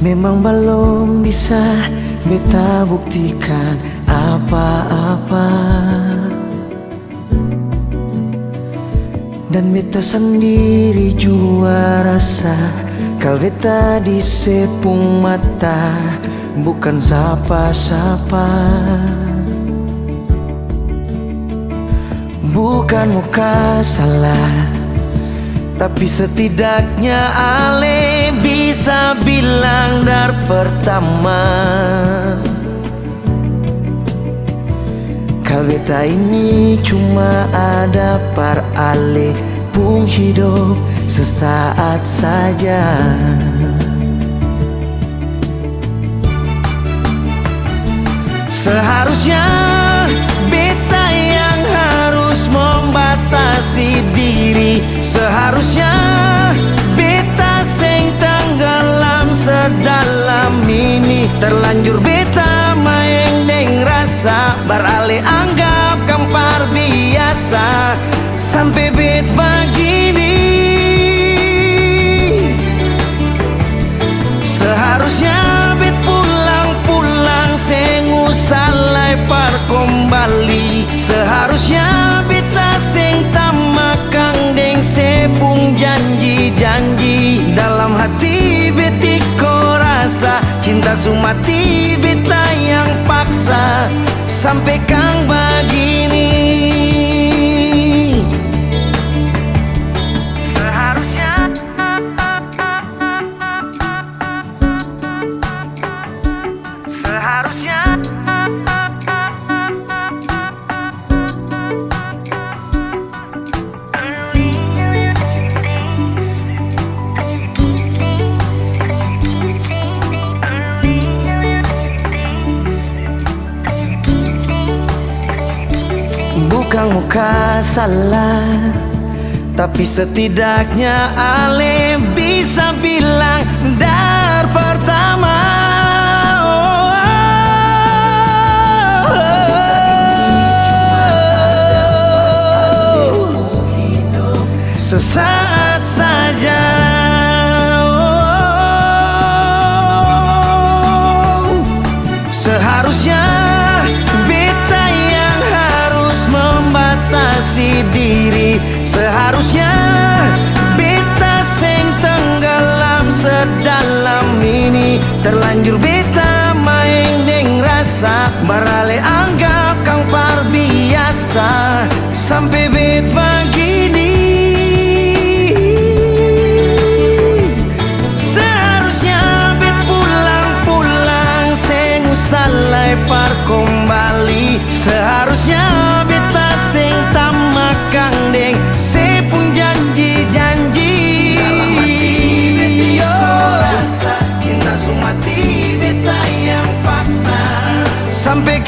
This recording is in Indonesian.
Memang belum bisa beta buktikan apa-apa, dan beta sendiri jua rasa kalau beta di sepung mata bukan siapa-siapa. Bukan muka salah, tapi setidaknya ale bisa bilang dari pertama kalau beta ini cuma ada par ale pung hidup sesaat saja. Seharusnya beta yang harus membatasi diri. Seharusnya beta sing tenggelam sedalam ini. Terlanjur beta main deng rasa, beralih anggap kampar biasa. Sampai bet begini. Seharusnya bet pulang-pulang sing usalai par kembali. Seharusnya beta sing tamakang deng sepung janji-janji. Dalam hati betiko rasa cinta sumati beta yang paksa sampai kang begini. Bukan muka salah, tapi setidaknya ale bisa bilang dari pertama. Sesaat saja. Seharusnya beta yang harus membatasi diri. Seharusnya beta sing tenggelam sedalam ini. Terlanjur beta main deng rasa, beralih anggap kang par biasa. Sampai bet begini. Seharusnya bet pulang-pulang sing usalai par kembali. Seharusnya beta sing tamakang deng sepung janji-janji. Dalam hati betiko rasa cinta sumati beta yang paksa sampai